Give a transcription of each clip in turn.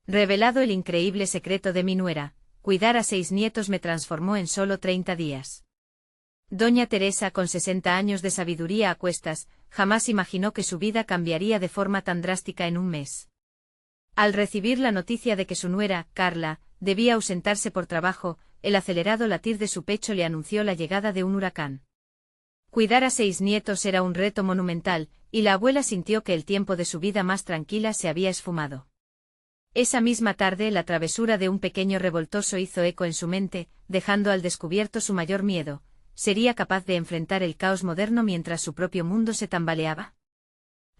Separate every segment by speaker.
Speaker 1: Revelado el increíble secreto de mi nuera, cuidar a 6 nietos me transformó en solo 30 días. Doña Teresa, con 60 años de sabiduría a cuestas, jamás imaginó que su vida cambiaría de forma tan drástica en un mes. Al recibir la noticia de que su nuera, Carla, debía ausentarse por trabajo, el acelerado latir de su pecho le anunció la llegada de un huracán. Cuidar a 6 nietos era un reto monumental, y la abuela sintió que el tiempo de su vida más tranquila se había esfumado. Esa misma tarde la travesura de un pequeño revoltoso hizo eco en su mente, dejando al descubierto su mayor miedo. ¿Sería capaz de enfrentar el caos moderno mientras su propio mundo se tambaleaba?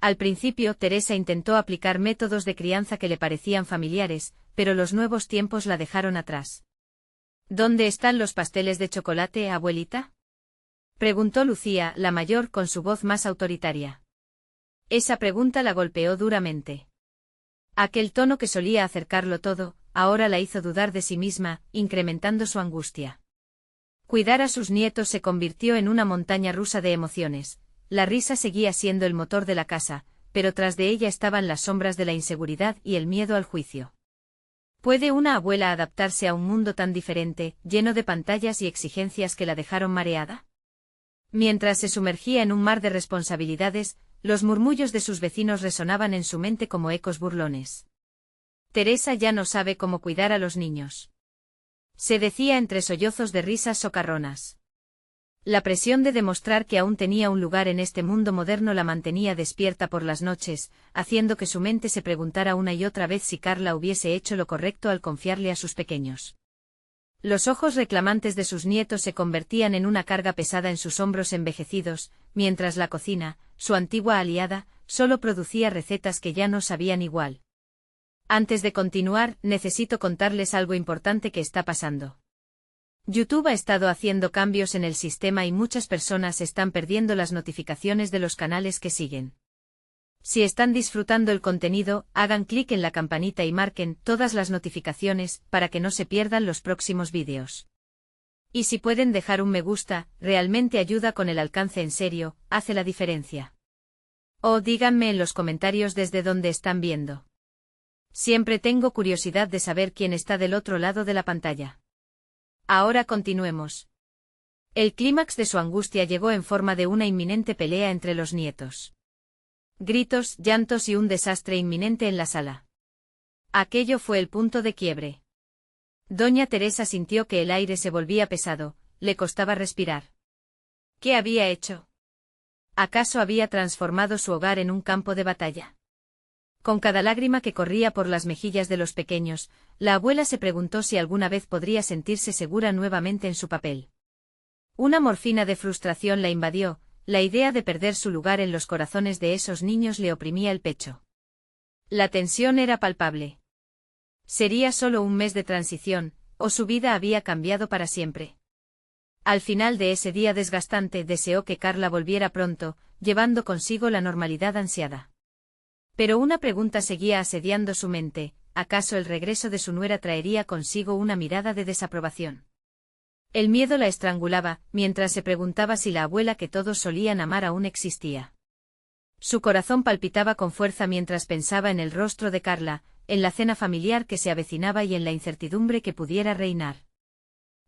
Speaker 1: Al principio Teresa intentó aplicar métodos de crianza que le parecían familiares, pero los nuevos tiempos la dejaron atrás. ¿Dónde están los pasteles de chocolate, abuelita?, preguntó Lucía, la mayor, con su voz más autoritaria. Esa pregunta la golpeó duramente. Aquel tono que solía acercarlo todo, ahora la hizo dudar de sí misma, incrementando su angustia. Cuidar a sus nietos se convirtió en una montaña rusa de emociones. La risa seguía siendo el motor de la casa, pero tras de ella estaban las sombras de la inseguridad y el miedo al juicio. ¿Puede una abuela adaptarse a un mundo tan diferente, lleno de pantallas y exigencias que la dejaron mareada? Mientras se sumergía en un mar de responsabilidades, los murmullos de sus vecinos resonaban en su mente como ecos burlones. Teresa ya no sabe cómo cuidar a los niños, se decía entre sollozos de risas socarronas. La presión de demostrar que aún tenía un lugar en este mundo moderno la mantenía despierta por las noches, haciendo que su mente se preguntara una y otra vez si Carla hubiese hecho lo correcto al confiarle a sus pequeños. Los ojos reclamantes de sus nietos se convertían en una carga pesada en sus hombros envejecidos, mientras la cocina, su antigua aliada, solo producía recetas que ya no sabían igual. Antes de continuar, necesito contarles algo importante que está pasando. YouTube ha estado haciendo cambios en el sistema y muchas personas están perdiendo las notificaciones de los canales que siguen. Si están disfrutando el contenido, hagan clic en la campanita y marquen todas las notificaciones para que no se pierdan los próximos vídeos. Y si pueden dejar un me gusta, realmente ayuda con el alcance, en serio, hace la diferencia. O díganme en los comentarios desde dónde están viendo. Siempre tengo curiosidad de saber quién está del otro lado de la pantalla. Ahora continuemos. El clímax de su angustia llegó en forma de una inminente pelea entre los nietos. Gritos, llantos y un desastre inminente en la sala. Aquello fue el punto de quiebre. Doña Teresa sintió que el aire se volvía pesado, le costaba respirar. ¿Qué había hecho? ¿Acaso había transformado su hogar en un campo de batalla? Con cada lágrima que corría por las mejillas de los pequeños, la abuela se preguntó si alguna vez podría sentirse segura nuevamente en su papel. Una morfina de frustración la invadió, la idea de perder su lugar en los corazones de esos niños le oprimía el pecho. La tensión era palpable. ¿Sería solo un mes de transición, o su vida había cambiado para siempre? Al final de ese día desgastante deseó que Carla volviera pronto, llevando consigo la normalidad ansiada. Pero una pregunta seguía asediando su mente: ¿acaso el regreso de su nuera traería consigo una mirada de desaprobación? El miedo la estrangulaba, mientras se preguntaba si la abuela que todos solían amar aún existía. Su corazón palpitaba con fuerza mientras pensaba en el rostro de Carla, en la cena familiar que se avecinaba y en la incertidumbre que pudiera reinar.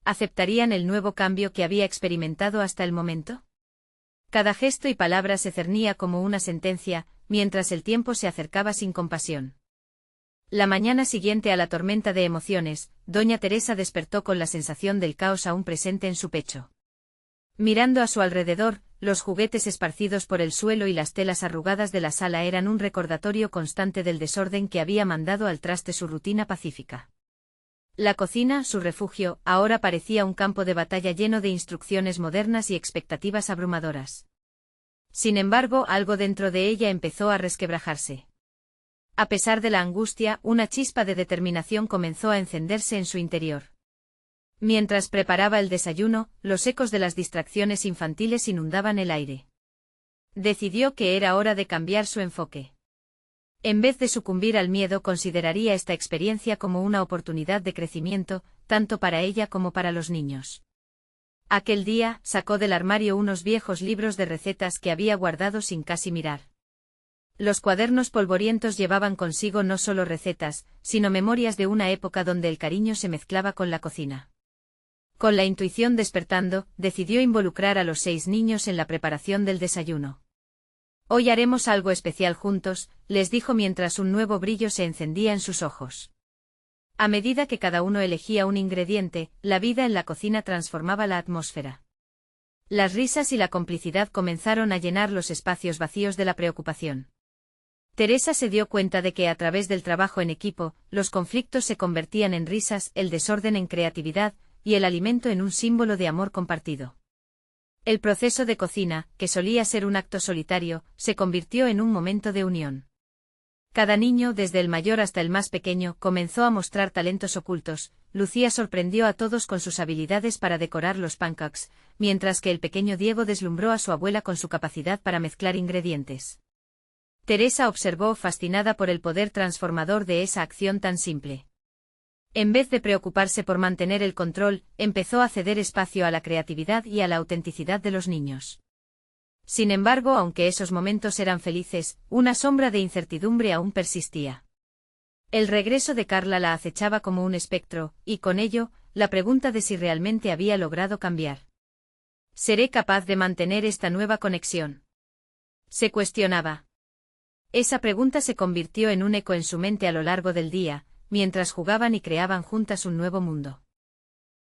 Speaker 1: ¿Aceptarían el nuevo cambio que había experimentado hasta el momento? Cada gesto y palabra se cernía como una sentencia, mientras el tiempo se acercaba sin compasión. La mañana siguiente a la tormenta de emociones, doña Teresa despertó con la sensación del caos aún presente en su pecho. Mirando a su alrededor, los juguetes esparcidos por el suelo y las telas arrugadas de la sala eran un recordatorio constante del desorden que había mandado al traste su rutina pacífica. La cocina, su refugio, ahora parecía un campo de batalla lleno de instrucciones modernas y expectativas abrumadoras. Sin embargo, algo dentro de ella empezó a resquebrajarse. A pesar de la angustia, una chispa de determinación comenzó a encenderse en su interior. Mientras preparaba el desayuno, los ecos de las distracciones infantiles inundaban el aire. Decidió que era hora de cambiar su enfoque. En vez de sucumbir al miedo, consideraría esta experiencia como una oportunidad de crecimiento, tanto para ella como para los niños. Aquel día, sacó del armario unos viejos libros de recetas que había guardado sin casi mirar. Los cuadernos polvorientos llevaban consigo no solo recetas, sino memorias de una época donde el cariño se mezclaba con la cocina. Con la intuición despertando, decidió involucrar a los 6 niños en la preparación del desayuno. «Hoy haremos algo especial juntos», les dijo mientras un nuevo brillo se encendía en sus ojos. A medida que cada uno elegía un ingrediente, la vida en la cocina transformaba la atmósfera. Las risas y la complicidad comenzaron a llenar los espacios vacíos de la preocupación. Teresa se dio cuenta de que a través del trabajo en equipo, los conflictos se convertían en risas, el desorden en creatividad, y el alimento en un símbolo de amor compartido. El proceso de cocina, que solía ser un acto solitario, se convirtió en un momento de unión. Cada niño, desde el mayor hasta el más pequeño, comenzó a mostrar talentos ocultos. Lucía sorprendió a todos con sus habilidades para decorar los pancakes, mientras que el pequeño Diego deslumbró a su abuela con su capacidad para mezclar ingredientes. Teresa observó fascinada por el poder transformador de esa acción tan simple. En vez de preocuparse por mantener el control, empezó a ceder espacio a la creatividad y a la autenticidad de los niños. Sin embargo, aunque esos momentos eran felices, una sombra de incertidumbre aún persistía. El regreso de Carla la acechaba como un espectro, y con ello, la pregunta de si realmente había logrado cambiar. ¿Seré capaz de mantener esta nueva conexión?, se cuestionaba. Esa pregunta se convirtió en un eco en su mente a lo largo del día, mientras jugaban y creaban juntas un nuevo mundo.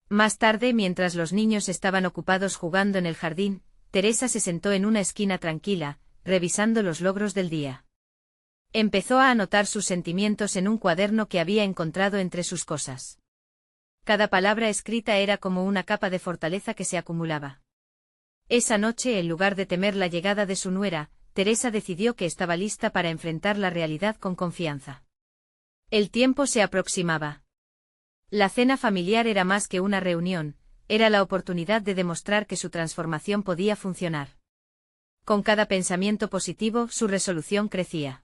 Speaker 1: Más tarde, mientras los niños estaban ocupados jugando en el jardín, Teresa se sentó en una esquina tranquila, revisando los logros del día. Empezó a anotar sus sentimientos en un cuaderno que había encontrado entre sus cosas. Cada palabra escrita era como una capa de fortaleza que se acumulaba. Esa noche, en lugar de temer la llegada de su nuera, Teresa decidió que estaba lista para enfrentar la realidad con confianza. El tiempo se aproximaba. La cena familiar era más que una reunión, era la oportunidad de demostrar que su transformación podía funcionar. Con cada pensamiento positivo, su resolución crecía.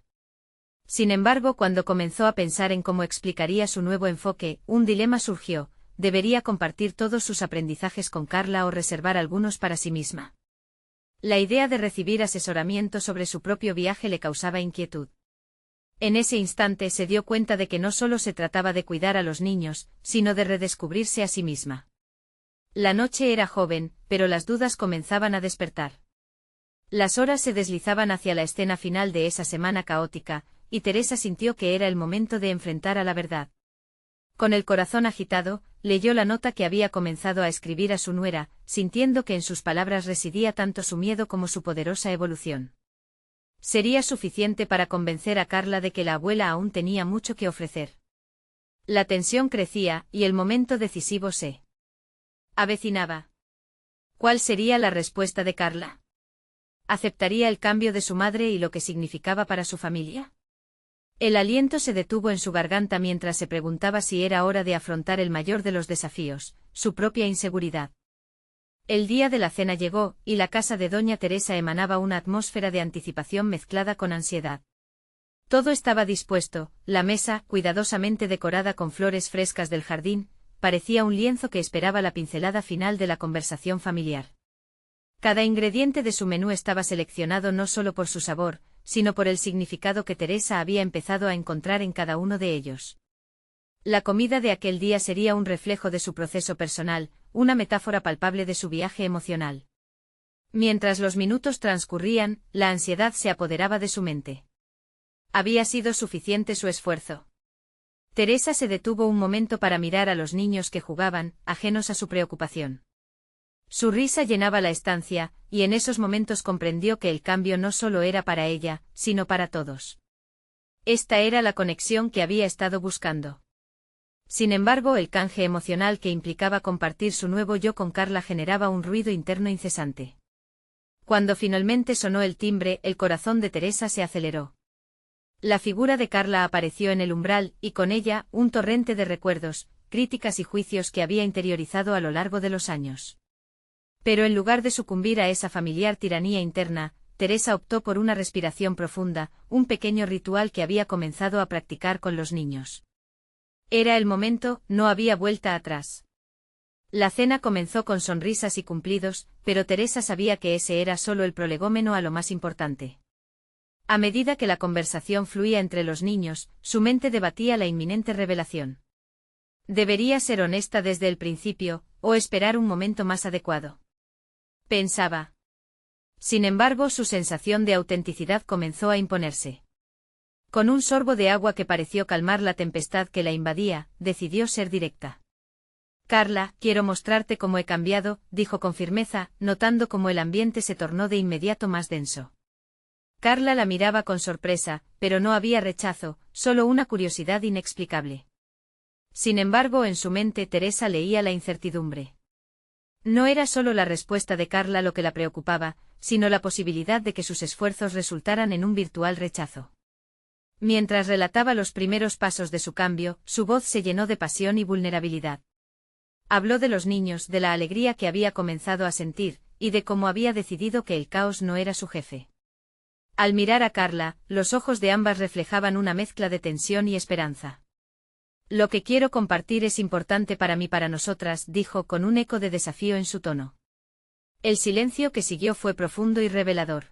Speaker 1: Sin embargo, cuando comenzó a pensar en cómo explicaría su nuevo enfoque, un dilema surgió: ¿debería compartir todos sus aprendizajes con Carla o reservar algunos para sí misma? La idea de recibir asesoramiento sobre su propio viaje le causaba inquietud. En ese instante se dio cuenta de que no solo se trataba de cuidar a los niños, sino de redescubrirse a sí misma. La noche era joven, pero las dudas comenzaban a despertar. Las horas se deslizaban hacia la escena final de esa semana caótica, y Teresa sintió que era el momento de enfrentar a la verdad. Con el corazón agitado, leyó la nota que había comenzado a escribir a su nuera, sintiendo que en sus palabras residía tanto su miedo como su poderosa evolución. Sería suficiente para convencer a Carla de que la abuela aún tenía mucho que ofrecer. La tensión crecía, y el momento decisivo se avecinaba. ¿Cuál sería la respuesta de Carla? ¿Aceptaría el cambio de su madre y lo que significaba para su familia? El aliento se detuvo en su garganta mientras se preguntaba si era hora de afrontar el mayor de los desafíos, su propia inseguridad. El día de la cena llegó, y la casa de doña Teresa emanaba una atmósfera de anticipación mezclada con ansiedad. Todo estaba dispuesto, la mesa, cuidadosamente decorada con flores frescas del jardín, parecía un lienzo que esperaba la pincelada final de la conversación familiar. Cada ingrediente de su menú estaba seleccionado no solo por su sabor, sino por el significado que Teresa había empezado a encontrar en cada uno de ellos. La comida de aquel día sería un reflejo de su proceso personal, una metáfora palpable de su viaje emocional. Mientras los minutos transcurrían, la ansiedad se apoderaba de su mente. ¿Había sido suficiente su esfuerzo? Teresa se detuvo un momento para mirar a los niños que jugaban, ajenos a su preocupación. Su risa llenaba la estancia, y en esos momentos comprendió que el cambio no solo era para ella, sino para todos. Esta era la conexión que había estado buscando. Sin embargo, el canje emocional que implicaba compartir su nuevo yo con Carla generaba un ruido interno incesante. Cuando finalmente sonó el timbre, el corazón de Teresa se aceleró. La figura de Carla apareció en el umbral, y con ella, un torrente de recuerdos, críticas y juicios que había interiorizado a lo largo de los años. Pero en lugar de sucumbir a esa familiar tiranía interna, Teresa optó por una respiración profunda, un pequeño ritual que había comenzado a practicar con los niños. Era el momento, no había vuelta atrás. La cena comenzó con sonrisas y cumplidos, pero Teresa sabía que ese era solo el prolegómeno a lo más importante. A medida que la conversación fluía entre los niños, su mente debatía la inminente revelación. ¿Debería ser honesta desde el principio, o esperar un momento más adecuado? Pensaba. Sin embargo, su sensación de autenticidad comenzó a imponerse. Con un sorbo de agua que pareció calmar la tempestad que la invadía, decidió ser directa. Carla, quiero mostrarte cómo he cambiado, dijo con firmeza, notando cómo el ambiente se tornó de inmediato más denso. Carla la miraba con sorpresa, pero no había rechazo, solo una curiosidad inexplicable. Sin embargo, en su mente Teresa leía la incertidumbre. No era solo la respuesta de Carla lo que la preocupaba, sino la posibilidad de que sus esfuerzos resultaran en un virtual rechazo. Mientras relataba los primeros pasos de su cambio, su voz se llenó de pasión y vulnerabilidad. Habló de los niños, de la alegría que había comenzado a sentir, y de cómo había decidido que el caos no era su jefe. Al mirar a Carla, los ojos de ambas reflejaban una mezcla de tensión y esperanza. Lo que quiero compartir es importante para mí, para nosotras, dijo con un eco de desafío en su tono. El silencio que siguió fue profundo y revelador.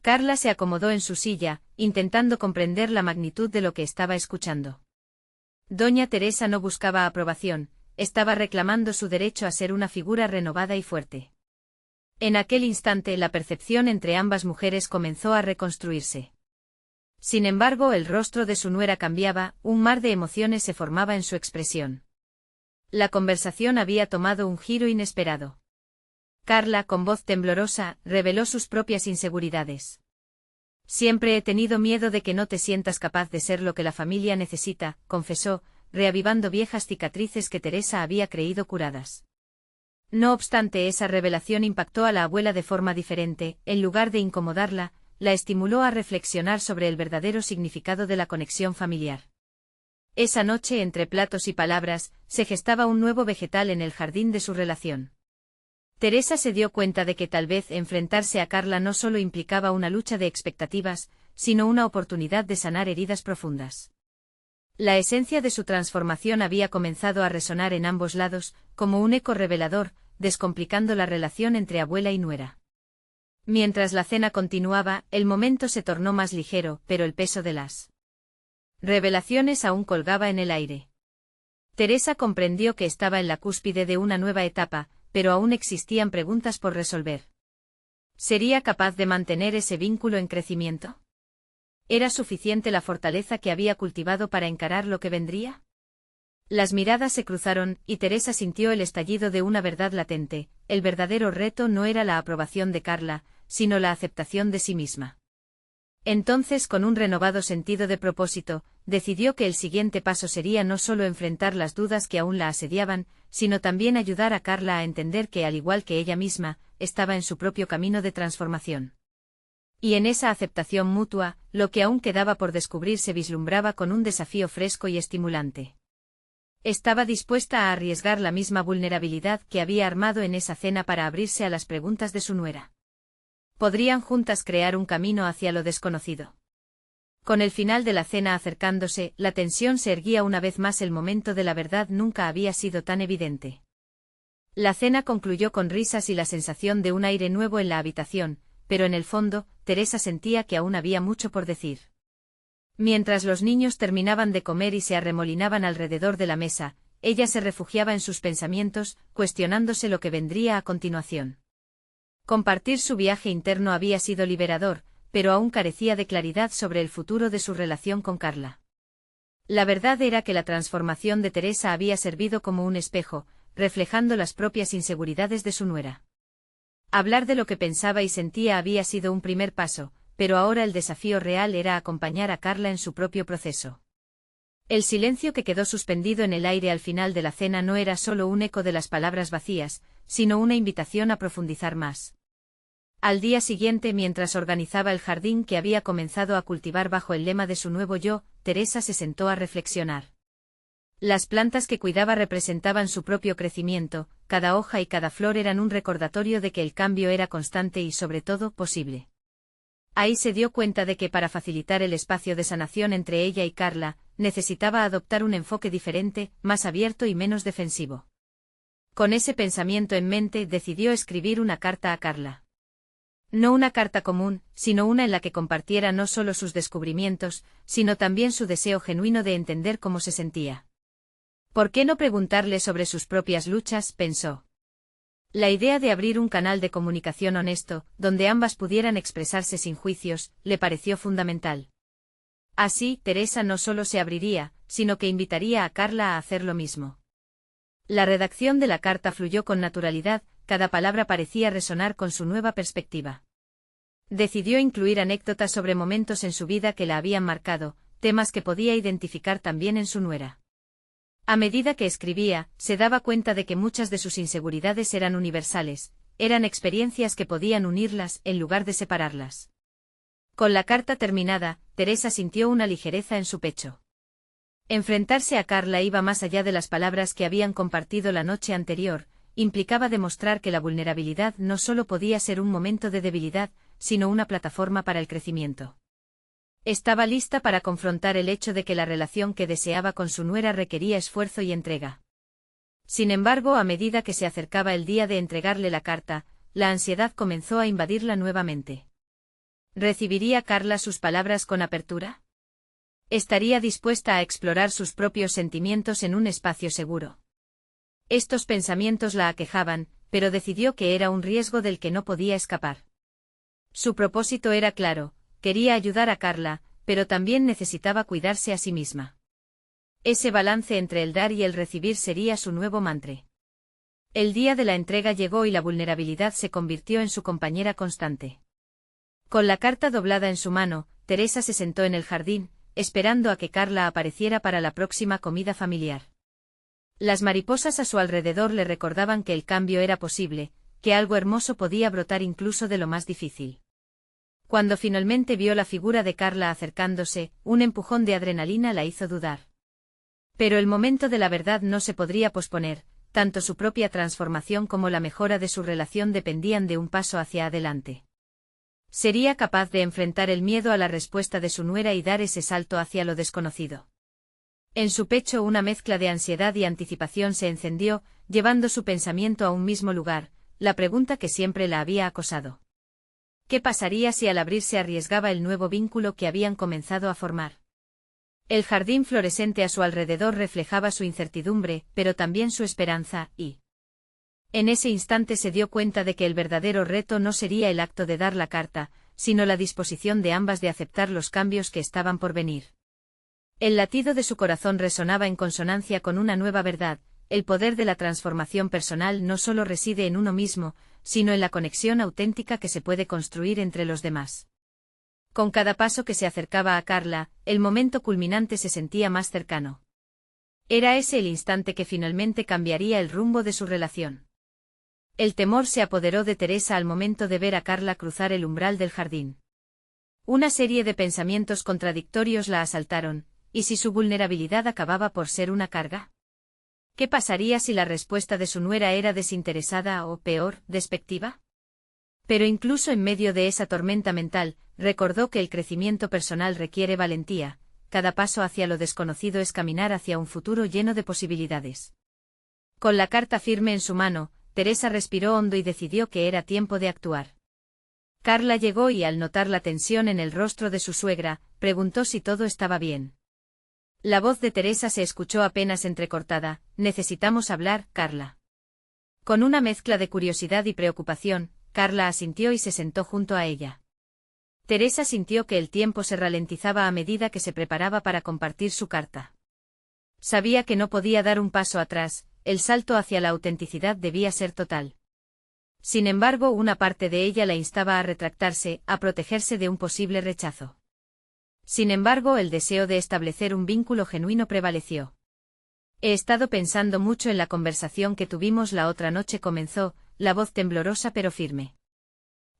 Speaker 1: Carla se acomodó en su silla, intentando comprender la magnitud de lo que estaba escuchando. Doña Teresa no buscaba aprobación, estaba reclamando su derecho a ser una figura renovada y fuerte. En aquel instante la percepción entre ambas mujeres comenzó a reconstruirse. Sin embargo, el rostro de su nuera cambiaba, un mar de emociones se formaba en su expresión. La conversación había tomado un giro inesperado. Carla, con voz temblorosa, reveló sus propias inseguridades. Siempre he tenido miedo de que no te sientas capaz de ser lo que la familia necesita, confesó, reavivando viejas cicatrices que Teresa había creído curadas. No obstante, esa revelación impactó a la abuela de forma diferente, en lugar de incomodarla, la estimuló a reflexionar sobre el verdadero significado de la conexión familiar. Esa noche, entre platos y palabras, se gestaba un nuevo vegetal en el jardín de su relación. Teresa se dio cuenta de que tal vez enfrentarse a Carla no solo implicaba una lucha de expectativas, sino una oportunidad de sanar heridas profundas. La esencia de su transformación había comenzado a resonar en ambos lados, como un eco revelador, descomplicando la relación entre abuela y nuera. Mientras la cena continuaba, el momento se tornó más ligero, pero el peso de las revelaciones aún colgaba en el aire. Teresa comprendió que estaba en la cúspide de una nueva etapa, pero aún existían preguntas por resolver. ¿Sería capaz de mantener ese vínculo en crecimiento? ¿Era suficiente la fortaleza que había cultivado para encarar lo que vendría? Las miradas se cruzaron, y Teresa sintió el estallido de una verdad latente: el verdadero reto no era la aprobación de Carla, sino la aceptación de sí misma. Entonces, con un renovado sentido de propósito, decidió que el siguiente paso sería no solo enfrentar las dudas que aún la asediaban, sino también ayudar a Carla a entender que, al igual que ella misma, estaba en su propio camino de transformación. Y en esa aceptación mutua, lo que aún quedaba por descubrir se vislumbraba con un desafío fresco y estimulante. Estaba dispuesta a arriesgar la misma vulnerabilidad que había armado en esa cena para abrirse a las preguntas de su nuera. ¿Podrían juntas crear un camino hacia lo desconocido? Con el final de la cena acercándose, la tensión se erguía una vez más. El momento de la verdad nunca había sido tan evidente. La cena concluyó con risas y la sensación de un aire nuevo en la habitación, pero en el fondo, Teresa sentía que aún había mucho por decir. Mientras los niños terminaban de comer y se arremolinaban alrededor de la mesa, ella se refugiaba en sus pensamientos, cuestionándose lo que vendría a continuación. Compartir su viaje interno había sido liberador, pero aún carecía de claridad sobre el futuro de su relación con Carla. La verdad era que la transformación de Teresa había servido como un espejo, reflejando las propias inseguridades de su nuera. Hablar de lo que pensaba y sentía había sido un primer paso, pero ahora el desafío real era acompañar a Carla en su propio proceso. El silencio que quedó suspendido en el aire al final de la cena no era solo un eco de las palabras vacías, sino una invitación a profundizar más. Al día siguiente, mientras organizaba el jardín que había comenzado a cultivar bajo el lema de su nuevo yo, Teresa se sentó a reflexionar. Las plantas que cuidaba representaban su propio crecimiento, cada hoja y cada flor eran un recordatorio de que el cambio era constante y, sobre todo, posible. Ahí se dio cuenta de que para facilitar el espacio de sanación entre ella y Carla, necesitaba adoptar un enfoque diferente, más abierto y menos defensivo. Con ese pensamiento en mente, decidió escribir una carta a Carla. No una carta común, sino una en la que compartiera no solo sus descubrimientos, sino también su deseo genuino de entender cómo se sentía. ¿Por qué no preguntarle sobre sus propias luchas?, pensó. La idea de abrir un canal de comunicación honesto, donde ambas pudieran expresarse sin juicios, le pareció fundamental. Así, Teresa no solo se abriría, sino que invitaría a Carla a hacer lo mismo. La redacción de la carta fluyó con naturalidad, cada palabra parecía resonar con su nueva perspectiva. Decidió incluir anécdotas sobre momentos en su vida que la habían marcado, temas que podía identificar también en su nuera. A medida que escribía, se daba cuenta de que muchas de sus inseguridades eran universales, eran experiencias que podían unirlas en lugar de separarlas. Con la carta terminada, Teresa sintió una ligereza en su pecho. Enfrentarse a Carla iba más allá de las palabras que habían compartido la noche anterior, implicaba demostrar que la vulnerabilidad no solo podía ser un momento de debilidad, sino una plataforma para el crecimiento. Estaba lista para confrontar el hecho de que la relación que deseaba con su nuera requería esfuerzo y entrega. Sin embargo, a medida que se acercaba el día de entregarle la carta, la ansiedad comenzó a invadirla nuevamente. ¿Recibiría Carla sus palabras con apertura? ¿Estaría dispuesta a explorar sus propios sentimientos en un espacio seguro? Estos pensamientos la aquejaban, pero decidió que era un riesgo del que no podía escapar. Su propósito era claro. Quería ayudar a Carla, pero también necesitaba cuidarse a sí misma. Ese balance entre el dar y el recibir sería su nuevo mantra. El día de la entrega llegó y la vulnerabilidad se convirtió en su compañera constante. Con la carta doblada en su mano, Teresa se sentó en el jardín, esperando a que Carla apareciera para la próxima comida familiar. Las mariposas a su alrededor le recordaban que el cambio era posible, que algo hermoso podía brotar incluso de lo más difícil. Cuando finalmente vio la figura de Carla acercándose, un empujón de adrenalina la hizo dudar. Pero el momento de la verdad no se podría posponer, tanto su propia transformación como la mejora de su relación dependían de un paso hacia adelante. ¿Sería capaz de enfrentar el miedo a la respuesta de su nuera y dar ese salto hacia lo desconocido? En su pecho una mezcla de ansiedad y anticipación se encendió, llevando su pensamiento a un mismo lugar, la pregunta que siempre la había acosado. ¿Qué pasaría si al abrirse arriesgaba el nuevo vínculo que habían comenzado a formar? El jardín florescente a su alrededor reflejaba su incertidumbre, pero también su esperanza, y en ese instante se dio cuenta de que el verdadero reto no sería el acto de dar la carta, sino la disposición de ambas de aceptar los cambios que estaban por venir. El latido de su corazón resonaba en consonancia con una nueva verdad: el poder de la transformación personal no solo reside en uno mismo, sino en la conexión auténtica que se puede construir entre los demás. Con cada paso que se acercaba a Carla, el momento culminante se sentía más cercano. Era ese el instante que finalmente cambiaría el rumbo de su relación. El temor se apoderó de Teresa al momento de ver a Carla cruzar el umbral del jardín. Una serie de pensamientos contradictorios la asaltaron: ¿y si su vulnerabilidad acababa por ser una carga? ¿Qué pasaría si la respuesta de su nuera era desinteresada o, peor, despectiva? Pero incluso en medio de esa tormenta mental, recordó que el crecimiento personal requiere valentía, cada paso hacia lo desconocido es caminar hacia un futuro lleno de posibilidades. Con la carta firme en su mano, Teresa respiró hondo y decidió que era tiempo de actuar. Carla llegó y, al notar la tensión en el rostro de su suegra, preguntó si todo estaba bien. La voz de Teresa se escuchó apenas entrecortada: «Necesitamos hablar, Carla». Con una mezcla de curiosidad y preocupación, Carla asintió y se sentó junto a ella. Teresa sintió que el tiempo se ralentizaba a medida que se preparaba para compartir su carta. Sabía que no podía dar un paso atrás, el salto hacia la autenticidad debía ser total. Sin embargo, una parte de ella la instaba a retractarse, a protegerse de un posible rechazo. Sin embargo, el deseo de establecer un vínculo genuino prevaleció. «He estado pensando mucho en la conversación que tuvimos la otra noche», comenzó, la voz temblorosa pero firme.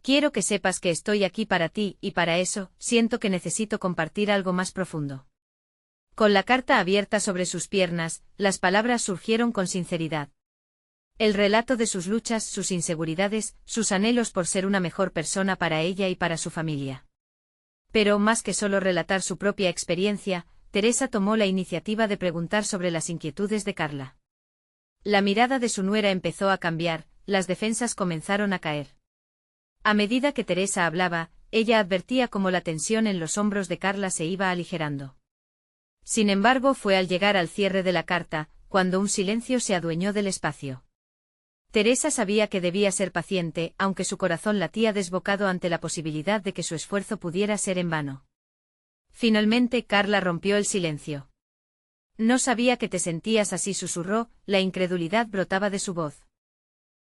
Speaker 1: «Quiero que sepas que estoy aquí para ti, y para eso, siento que necesito compartir algo más profundo». Con la carta abierta sobre sus piernas, las palabras surgieron con sinceridad. El relato de sus luchas, sus inseguridades, sus anhelos por ser una mejor persona para ella y para su familia. Pero, más que solo relatar su propia experiencia, Teresa tomó la iniciativa de preguntar sobre las inquietudes de Carla. La mirada de su nuera empezó a cambiar, las defensas comenzaron a caer. A medida que Teresa hablaba, ella advertía cómo la tensión en los hombros de Carla se iba aligerando. Sin embargo, fue al llegar al cierre de la carta, cuando un silencio se adueñó del espacio. Teresa sabía que debía ser paciente, aunque su corazón latía desbocado ante la posibilidad de que su esfuerzo pudiera ser en vano. Finalmente, Carla rompió el silencio. No sabía que te sentías así, susurró, la incredulidad brotaba de su voz.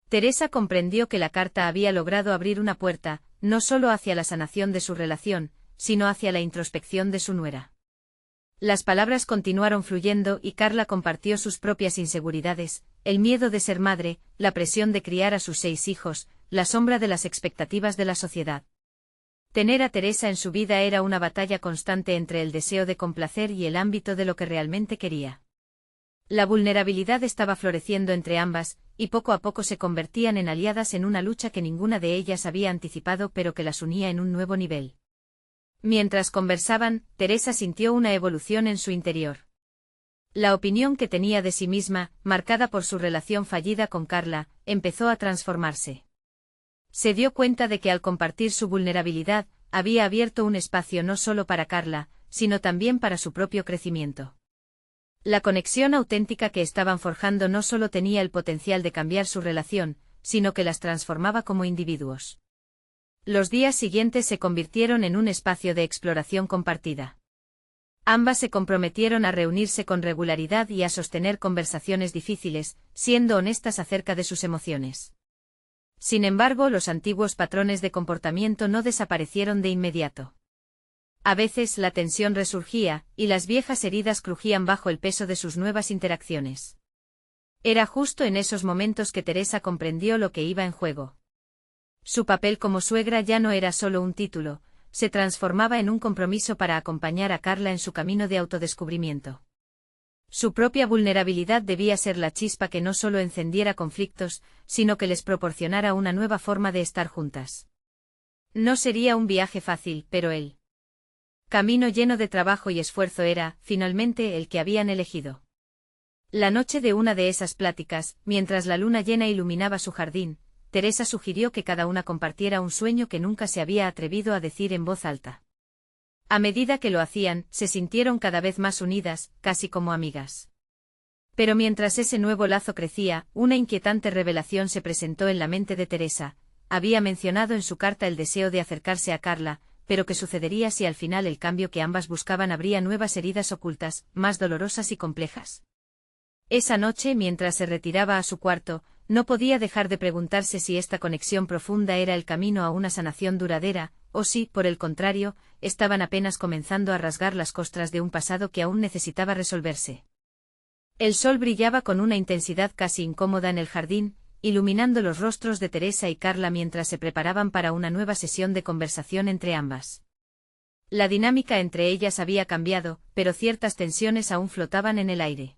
Speaker 1: Teresa comprendió que la carta había logrado abrir una puerta, no solo hacia la sanación de su relación, sino hacia la introspección de su nuera. Las palabras continuaron fluyendo y Carla compartió sus propias inseguridades, el miedo de ser madre, la presión de criar a sus 6 hijos, la sombra de las expectativas de la sociedad. Tener a Teresa en su vida era una batalla constante entre el deseo de complacer y el ámbito de lo que realmente quería. La vulnerabilidad estaba floreciendo entre ambas, y poco a poco se convertían en aliadas en una lucha que ninguna de ellas había anticipado pero que las unía en un nuevo nivel. Mientras conversaban, Teresa sintió una evolución en su interior. La opinión que tenía de sí misma, marcada por su relación fallida con Carla, empezó a transformarse. Se dio cuenta de que al compartir su vulnerabilidad, había abierto un espacio no solo para Carla, sino también para su propio crecimiento. La conexión auténtica que estaban forjando no solo tenía el potencial de cambiar su relación, sino que las transformaba como individuos. Los días siguientes se convirtieron en un espacio de exploración compartida. Ambas se comprometieron a reunirse con regularidad y a sostener conversaciones difíciles, siendo honestas acerca de sus emociones. Sin embargo, los antiguos patrones de comportamiento no desaparecieron de inmediato. A veces la tensión resurgía, y las viejas heridas crujían bajo el peso de sus nuevas interacciones. Era justo en esos momentos que Teresa comprendió lo que iba en juego. Su papel como suegra ya no era solo un título, se transformaba en un compromiso para acompañar a Carla en su camino de autodescubrimiento. Su propia vulnerabilidad debía ser la chispa que no solo encendiera conflictos, sino que les proporcionara una nueva forma de estar juntas. No sería un viaje fácil, pero el camino lleno de trabajo y esfuerzo era, finalmente, el que habían elegido. La noche de una de esas pláticas, mientras la luna llena iluminaba su jardín, Teresa sugirió que cada una compartiera un sueño que nunca se había atrevido a decir en voz alta. A medida que lo hacían, se sintieron cada vez más unidas, casi como amigas. Pero mientras ese nuevo lazo crecía, una inquietante revelación se presentó en la mente de Teresa. Había mencionado en su carta el deseo de acercarse a Carla, pero ¿qué sucedería si al final el cambio que ambas buscaban abría nuevas heridas ocultas, más dolorosas y complejas? Esa noche, mientras se retiraba a su cuarto, no podía dejar de preguntarse si esta conexión profunda era el camino a una sanación duradera, o si, por el contrario, estaban apenas comenzando a rasgar las costras de un pasado que aún necesitaba resolverse. El sol brillaba con una intensidad casi incómoda en el jardín, iluminando los rostros de Teresa y Carla mientras se preparaban para una nueva sesión de conversación entre ambas. La dinámica entre ellas había cambiado, pero ciertas tensiones aún flotaban en el aire.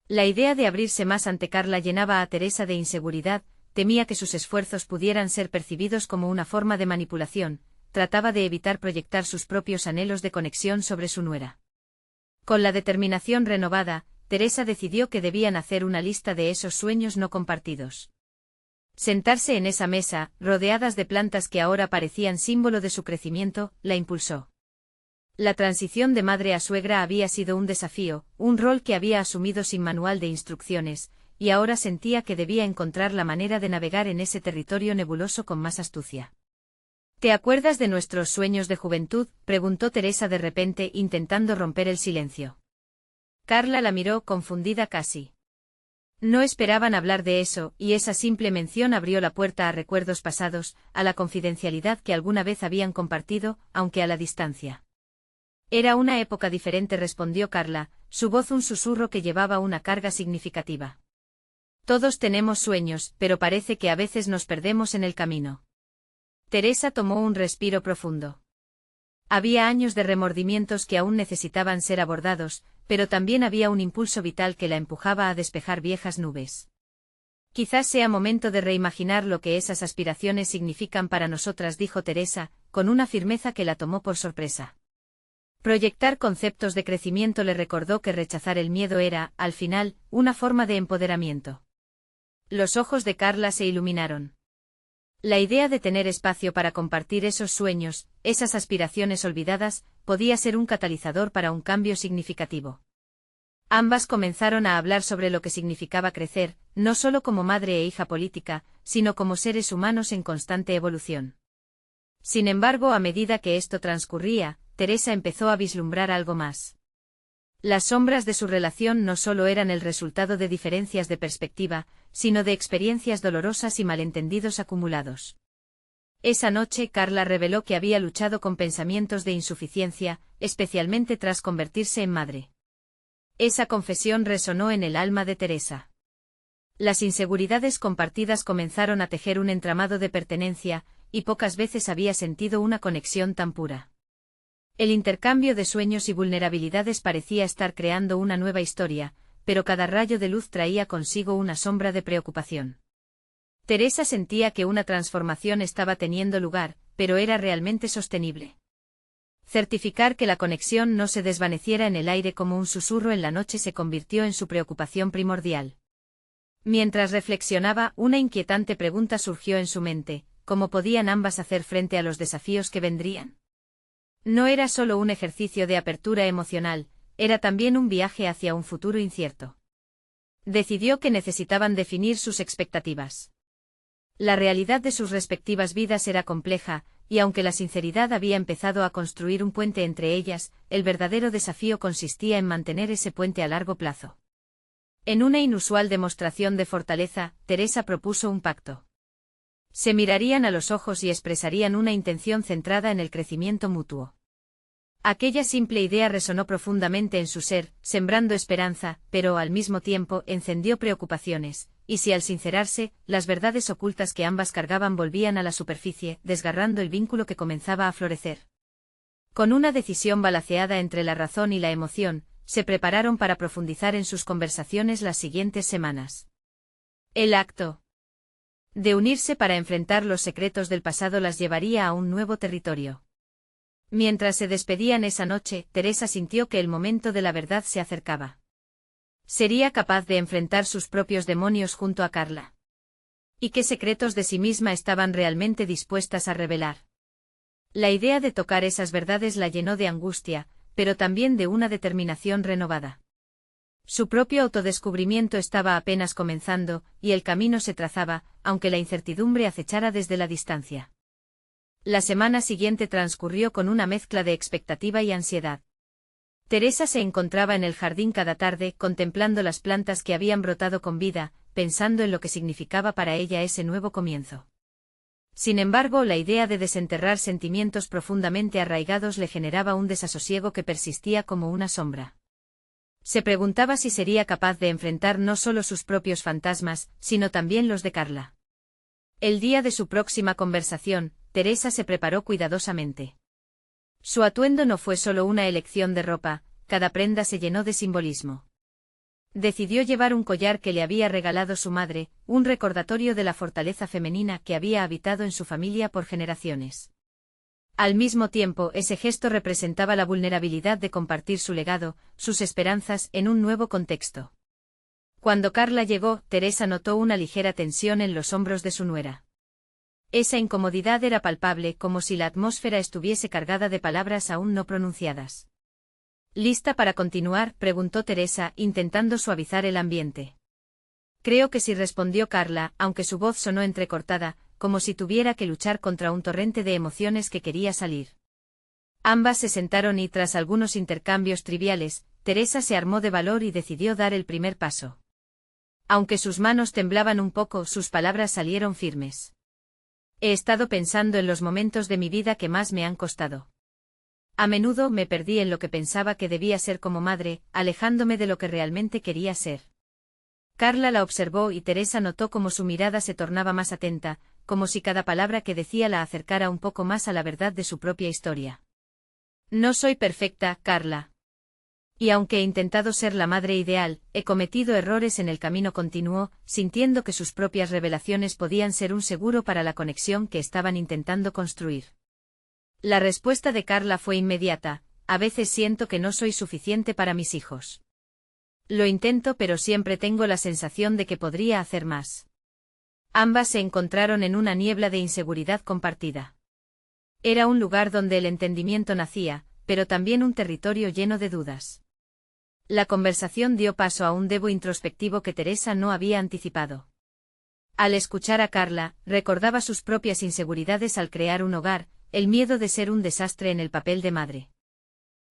Speaker 1: La idea de abrirse más ante Carla llenaba a Teresa de inseguridad, temía que sus esfuerzos pudieran ser percibidos como una forma de manipulación, trataba de evitar proyectar sus propios anhelos de conexión sobre su nuera. Con la determinación renovada, Teresa decidió que debían hacer una lista de esos sueños no compartidos. Sentarse en esa mesa, rodeadas de plantas que ahora parecían símbolo de su crecimiento, la impulsó. La transición de madre a suegra había sido un desafío, un rol que había asumido sin manual de instrucciones, y ahora sentía que debía encontrar la manera de navegar en ese territorio nebuloso con más astucia. ¿Te acuerdas de nuestros sueños de juventud?, preguntó Teresa de repente, intentando romper el silencio. Carla la miró, confundida casi. No esperaban hablar de eso, y esa simple mención abrió la puerta a recuerdos pasados, a la confidencialidad que alguna vez habían compartido, aunque a la distancia. Era una época diferente, respondió Carla, su voz un susurro que llevaba una carga significativa. Todos tenemos sueños, pero parece que a veces nos perdemos en el camino. Teresa tomó un respiro profundo. Había años de remordimientos que aún necesitaban ser abordados, pero también había un impulso vital que la empujaba a despejar viejas nubes. Quizás sea momento de reimaginar lo que esas aspiraciones significan para nosotras, dijo Teresa, con una firmeza que la tomó por sorpresa. Proyectar conceptos de crecimiento le recordó que rechazar el miedo era, al final, una forma de empoderamiento. Los ojos de Carla se iluminaron. La idea de tener espacio para compartir esos sueños, esas aspiraciones olvidadas, podía ser un catalizador para un cambio significativo. Ambas comenzaron a hablar sobre lo que significaba crecer, no solo como madre e hija política, sino como seres humanos en constante evolución. Sin embargo, a medida que esto transcurría, Teresa empezó a vislumbrar algo más. Las sombras de su relación no solo eran el resultado de diferencias de perspectiva, sino de experiencias dolorosas y malentendidos acumulados. Esa noche Carla reveló que había luchado con pensamientos de insuficiencia, especialmente tras convertirse en madre. Esa confesión resonó en el alma de Teresa. Las inseguridades compartidas comenzaron a tejer un entramado de pertenencia, y pocas veces había sentido una conexión tan pura. El intercambio de sueños y vulnerabilidades parecía estar creando una nueva historia, pero cada rayo de luz traía consigo una sombra de preocupación. Teresa sentía que una transformación estaba teniendo lugar, pero ¿era realmente sostenible? Certificar que la conexión no se desvaneciera en el aire como un susurro en la noche se convirtió en su preocupación primordial. Mientras reflexionaba, una inquietante pregunta surgió en su mente: ¿cómo podían ambas hacer frente a los desafíos que vendrían? No era solo un ejercicio de apertura emocional, era también un viaje hacia un futuro incierto. Decidió que necesitaban definir sus expectativas. La realidad de sus respectivas vidas era compleja, y aunque la sinceridad había empezado a construir un puente entre ellas, el verdadero desafío consistía en mantener ese puente a largo plazo. En una inusual demostración de fortaleza, Teresa propuso un pacto. Se mirarían a los ojos y expresarían una intención centrada en el crecimiento mutuo. Aquella simple idea resonó profundamente en su ser, sembrando esperanza, pero al mismo tiempo encendió preocupaciones, y si al sincerarse, las verdades ocultas que ambas cargaban volvían a la superficie, desgarrando el vínculo que comenzaba a florecer. Con una decisión balanceada entre la razón y la emoción, se prepararon para profundizar en sus conversaciones las siguientes semanas. El acto de unirse para enfrentar los secretos del pasado las llevaría a un nuevo territorio. Mientras se despedían esa noche, Teresa sintió que el momento de la verdad se acercaba. ¿Sería capaz de enfrentar sus propios demonios junto a Carla? ¿Y qué secretos de sí misma estaban realmente dispuestas a revelar? La idea de tocar esas verdades la llenó de angustia, pero también de una determinación renovada. Su propio autodescubrimiento estaba apenas comenzando, y el camino se trazaba, aunque la incertidumbre acechara desde la distancia. La semana siguiente transcurrió con una mezcla de expectativa y ansiedad. Teresa se encontraba en el jardín cada tarde, contemplando las plantas que habían brotado con vida, pensando en lo que significaba para ella ese nuevo comienzo. Sin embargo, la idea de desenterrar sentimientos profundamente arraigados le generaba un desasosiego que persistía como una sombra. Se preguntaba si sería capaz de enfrentar no solo sus propios fantasmas, sino también los de Carla. El día de su próxima conversación, Teresa se preparó cuidadosamente. Su atuendo no fue solo una elección de ropa, cada prenda se llenó de simbolismo. Decidió llevar un collar que le había regalado su madre, un recordatorio de la fortaleza femenina que había habitado en su familia por generaciones. Al mismo tiempo, ese gesto representaba la vulnerabilidad de compartir su legado, sus esperanzas, en un nuevo contexto. Cuando Carla llegó, Teresa notó una ligera tensión en los hombros de su nuera. Esa incomodidad era palpable, como si la atmósfera estuviese cargada de palabras aún no pronunciadas. ¿Lista para continuar?, preguntó Teresa, intentando suavizar el ambiente. Creo que sí, respondió Carla, aunque su voz sonó entrecortada, como si tuviera que luchar contra un torrente de emociones que quería salir. Ambas se sentaron y, tras algunos intercambios triviales, Teresa se armó de valor y decidió dar el primer paso. Aunque sus manos temblaban un poco, sus palabras salieron firmes. He estado pensando en los momentos de mi vida que más me han costado. A menudo me perdí en lo que pensaba que debía ser como madre, alejándome de lo que realmente quería ser. Carla la observó y Teresa notó cómo su mirada se tornaba más atenta, como si cada palabra que decía la acercara un poco más a la verdad de su propia historia. No soy perfecta, Carla. Y aunque he intentado ser la madre ideal, he cometido errores en el camino, continuó, sintiendo que sus propias revelaciones podían ser un seguro para la conexión que estaban intentando construir. La respuesta de Carla fue inmediata: a veces siento que no soy suficiente para mis hijos. Lo intento, pero siempre tengo la sensación de que podría hacer más. Ambas se encontraron en una niebla de inseguridad compartida. Era un lugar donde el entendimiento nacía, pero también un territorio lleno de dudas. La conversación dio paso a un debo introspectivo que Teresa no había anticipado. Al escuchar a Carla, recordaba sus propias inseguridades al crear un hogar, el miedo de ser un desastre en el papel de madre.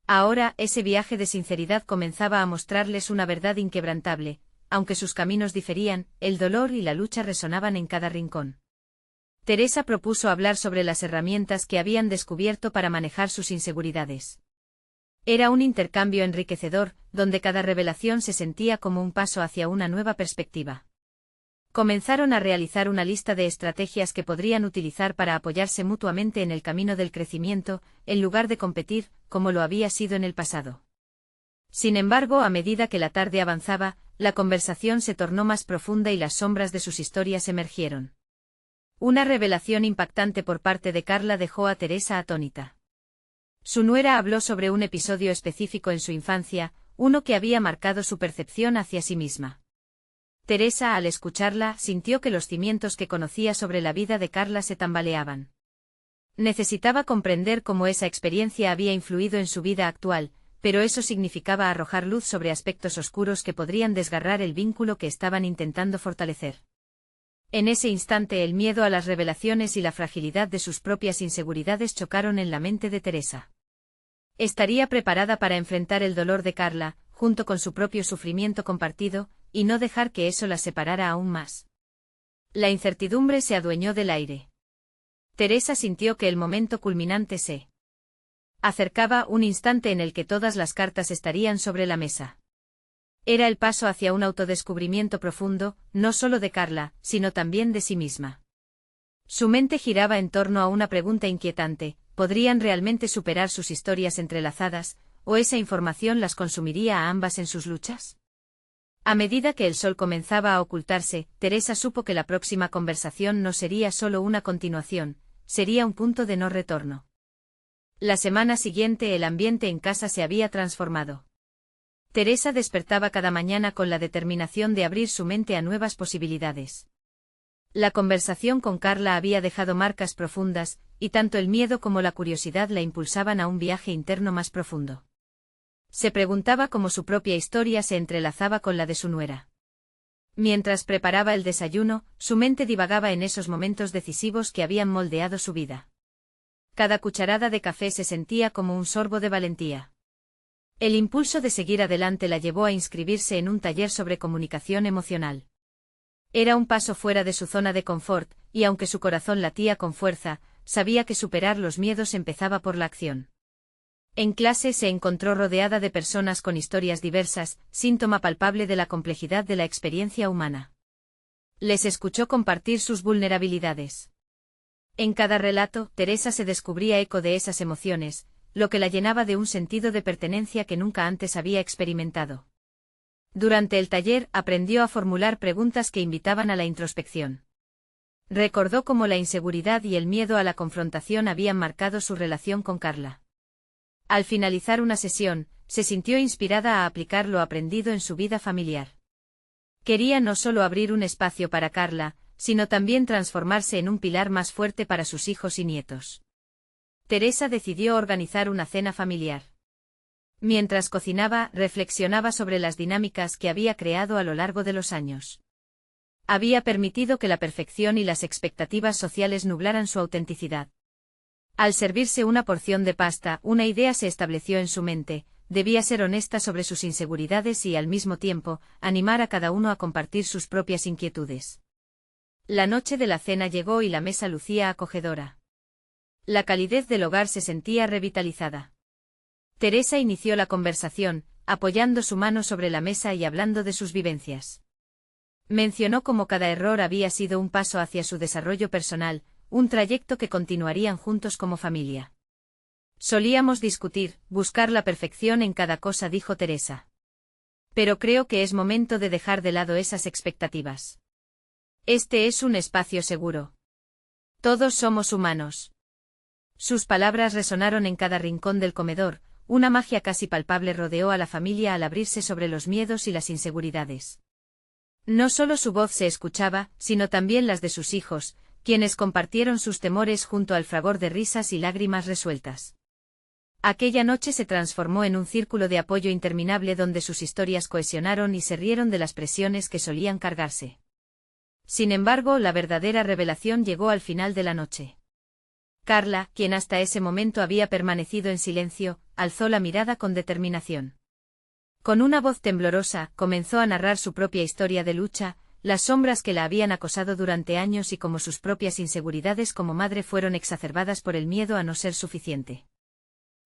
Speaker 1: Ahora, ese viaje de sinceridad comenzaba a mostrarles una verdad inquebrantable, aunque sus caminos diferían, el dolor y la lucha resonaban en cada rincón. Teresa propuso hablar sobre las herramientas que habían descubierto para manejar sus inseguridades. Era un intercambio enriquecedor, donde cada revelación se sentía como un paso hacia una nueva perspectiva. Comenzaron a realizar una lista de estrategias que podrían utilizar para apoyarse mutuamente en el camino del crecimiento, en lugar de competir, como lo había sido en el pasado. Sin embargo, a medida que la tarde avanzaba, la conversación se tornó más profunda y las sombras de sus historias emergieron. Una revelación impactante por parte de Carla dejó a Teresa atónita. Su nuera habló sobre un episodio específico en su infancia, uno que había marcado su percepción hacia sí misma. Teresa, al escucharla, sintió que los cimientos que conocía sobre la vida de Carla se tambaleaban. Necesitaba comprender cómo esa experiencia había influido en su vida actual, pero eso significaba arrojar luz sobre aspectos oscuros que podrían desgarrar el vínculo que estaban intentando fortalecer. En ese instante el miedo a las revelaciones y la fragilidad de sus propias inseguridades chocaron en la mente de Teresa. Estaría preparada para enfrentar el dolor de Carla, junto con su propio sufrimiento compartido, y no dejar que eso la separara aún más. La incertidumbre se adueñó del aire. Teresa sintió que el momento culminante se acercaba, un instante en el que todas las cartas estarían sobre la mesa. Era el paso hacia un autodescubrimiento profundo, no solo de Carla, sino también de sí misma. Su mente giraba en torno a una pregunta inquietante: ¿podrían realmente superar sus historias entrelazadas, o esa información las consumiría a ambas en sus luchas? A medida que el sol comenzaba a ocultarse, Teresa supo que la próxima conversación no sería solo una continuación, sería un punto de no retorno. La semana siguiente el ambiente en casa se había transformado. Teresa despertaba cada mañana con la determinación de abrir su mente a nuevas posibilidades. La conversación con Carla había dejado marcas profundas, y tanto el miedo como la curiosidad la impulsaban a un viaje interno más profundo. Se preguntaba cómo su propia historia se entrelazaba con la de su nuera. Mientras preparaba el desayuno, su mente divagaba en esos momentos decisivos que habían moldeado su vida. Cada cucharada de café se sentía como un sorbo de valentía. El impulso de seguir adelante la llevó a inscribirse en un taller sobre comunicación emocional. Era un paso fuera de su zona de confort, y aunque su corazón latía con fuerza, sabía que superar los miedos empezaba por la acción. En clase se encontró rodeada de personas con historias diversas, síntoma palpable de la complejidad de la experiencia humana. Les escuchó compartir sus vulnerabilidades. En cada relato, Teresa se descubría eco de esas emociones, lo que la llenaba de un sentido de pertenencia que nunca antes había experimentado. Durante el taller aprendió a formular preguntas que invitaban a la introspección. Recordó cómo la inseguridad y el miedo a la confrontación habían marcado su relación con Carla. Al finalizar una sesión, se sintió inspirada a aplicar lo aprendido en su vida familiar. Quería no solo abrir un espacio para Carla, sino también transformarse en un pilar más fuerte para sus hijos y nietos. Teresa decidió organizar una cena familiar. Mientras cocinaba, reflexionaba sobre las dinámicas que había creado a lo largo de los años. Había permitido que la perfección y las expectativas sociales nublaran su autenticidad. Al servirse una porción de pasta, una idea se estableció en su mente: debía ser honesta sobre sus inseguridades y, al mismo tiempo, animar a cada uno a compartir sus propias inquietudes. La noche de la cena llegó y la mesa lucía acogedora. La calidez del hogar se sentía revitalizada. Teresa inició la conversación, apoyando su mano sobre la mesa y hablando de sus vivencias. Mencionó cómo cada error había sido un paso hacia su desarrollo personal, un trayecto que continuarían juntos como familia. Solíamos discutir, buscar la perfección en cada cosa, dijo Teresa. Pero creo que es momento de dejar de lado esas expectativas. Este es un espacio seguro. Todos somos humanos. Sus palabras resonaron en cada rincón del comedor, una magia casi palpable rodeó a la familia al abrirse sobre los miedos y las inseguridades. No solo su voz se escuchaba, sino también las de sus hijos, quienes compartieron sus temores junto al fragor de risas y lágrimas resueltas. Aquella noche se transformó en un círculo de apoyo interminable donde sus historias cohesionaron y se rieron de las presiones que solían cargarse. Sin embargo, la verdadera revelación llegó al final de la noche. Carla, quien hasta ese momento había permanecido en silencio, alzó la mirada con determinación. Con una voz temblorosa, comenzó a narrar su propia historia de lucha, las sombras que la habían acosado durante años y cómo sus propias inseguridades como madre fueron exacerbadas por el miedo a no ser suficiente.